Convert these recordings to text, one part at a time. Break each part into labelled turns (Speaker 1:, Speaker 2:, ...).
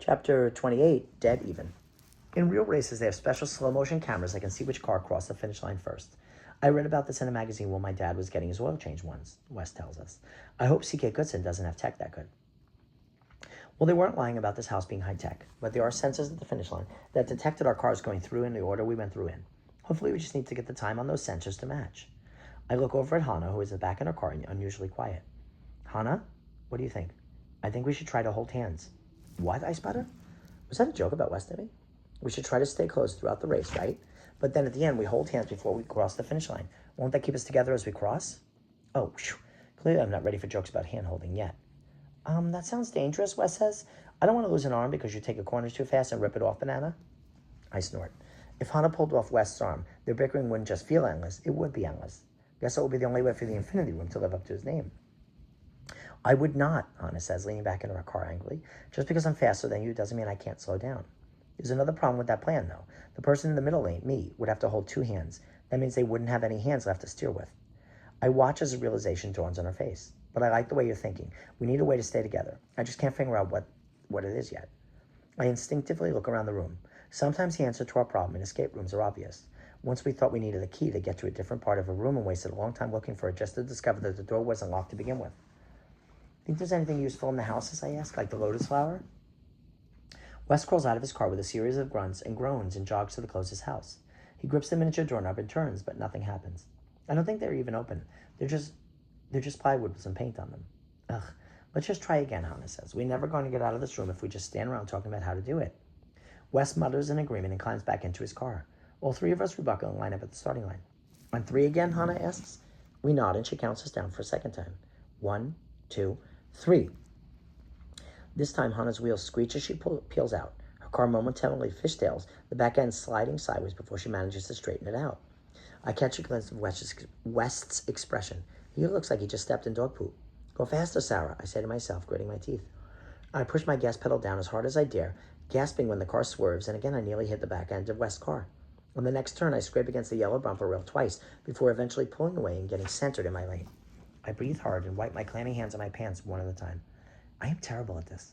Speaker 1: Chapter 28, Dead Even. In real races, they have special slow-motion cameras that can see which car crossed the finish line first. I read about this in a magazine while my dad was getting his oil change once, Wes tells us. I hope C.K. Goodson doesn't have tech that good. Well, they weren't lying about this house being high-tech, but there are sensors at the finish line that detected our cars going through in the order we went through in. Hopefully, we just need to get the time on those sensors to match. I look over at Hannah, who is back in her car and unusually quiet. Hannah, what do you think? I think we should try to hold hands. What? I sputter. Was that a joke about Wes to me? We should try to stay close throughout the race, right? But then at the end, we hold hands before we cross the finish line. Won't that keep us together as we cross? Oh, whew. Clearly I'm not ready for jokes about hand-holding yet. That sounds dangerous, Wes says. I don't want to lose an arm because you take a corner too fast and rip it off, Banana. I snort. If Hannah pulled off Wes's arm, their bickering wouldn't just feel endless, it would be endless. Guess that would be the only way for the Infinity Room to live up to his name. I would not, Hannah says, leaning back into her car angrily. Just because I'm faster than you doesn't mean I can't slow down. There's another problem with that plan, though. The person in the middle lane, me, would have to hold two hands. That means they wouldn't have any hands left to steer with. I watch as a realization dawns on her face. But I like the way you're thinking. We need a way to stay together. I just can't figure out what it is yet. I instinctively look around the room. Sometimes the answer to our problem in escape rooms are obvious. Once we thought we needed a key to get to a different part of a room and wasted a long time looking for it just to discover that the door wasn't locked to begin with. Think there's anything useful in the houses, I ask, like the lotus flower? Wes crawls out of his car with a series of grunts and groans and jogs to the closest house. He grips the miniature doorknob and turns, but nothing happens. I don't think they're even open. They're just plywood with some paint on them. Ugh, let's just try again, Hannah says. We're never going to get out of this room if we just stand around talking about how to do it. Wes mutters in agreement and climbs back into his car. All three of us rebuckle and line up at the starting line. On three again, Hannah asks. We nod and she counts us down for a second time. 1, 2, 3. This time, Hannah's wheels screech as she peels out. Her car momentarily fishtails, the back end sliding sideways before she manages to straighten it out. I catch a glimpse of West's expression. He looks like he just stepped in dog poop. Go faster, Sarah, I say to myself, gritting my teeth. I push my gas pedal down as hard as I dare, gasping when the car swerves, and again I nearly hit the back end of West's car. On the next turn, I scrape against the yellow bumper rail twice before eventually pulling away and getting centered in my lane. I breathe hard and wipe my clammy hands on my pants one at a time. I am terrible at this.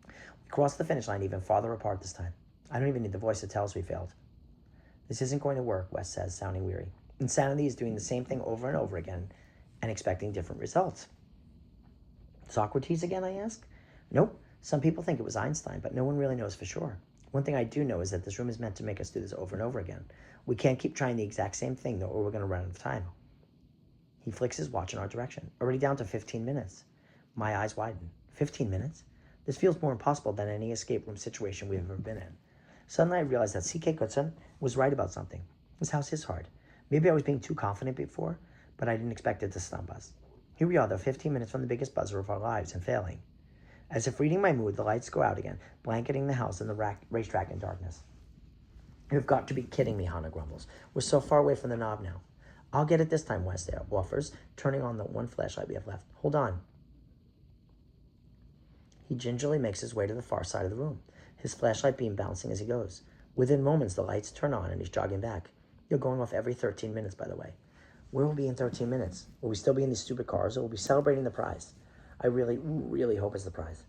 Speaker 1: We cross the finish line even farther apart this time. I don't even need the voice to tell us we failed. This isn't going to work, Wes says, sounding weary. Insanity is doing the same thing over and over again and expecting different results. Socrates again, I ask? Nope. Some people think it was Einstein, but no one really knows for sure. One thing I do know is that this room is meant to make us do this over and over again. We can't keep trying the exact same thing, though, or we're going to run out of time. He flicks his watch in our direction. Already down to 15 minutes. My eyes widen. 15 minutes? This feels more impossible than any escape room situation we've ever been in. Suddenly I realized that C.K. Goodson was right about something. This house is hard. Maybe I was being too confident before, but I didn't expect it to stump us. Here we are, though, 15 minutes from the biggest buzzer of our lives and failing. As if reading my mood, the lights go out again, blanketing the house and the racetrack in darkness. You've got to be kidding me, Hannah grumbles. We're so far away from the knob now. I'll get it this time, Wes offers, turning on the one flashlight we have left. Hold on. He gingerly makes his way to the far side of the room, his flashlight beam bouncing as he goes. Within moments, the lights turn on and he's jogging back. You're going off every 13 minutes, by the way. Where will we be in 13 minutes? Will we still be in these stupid cars, or will we be celebrating the prize? I really, really hope it's the prize.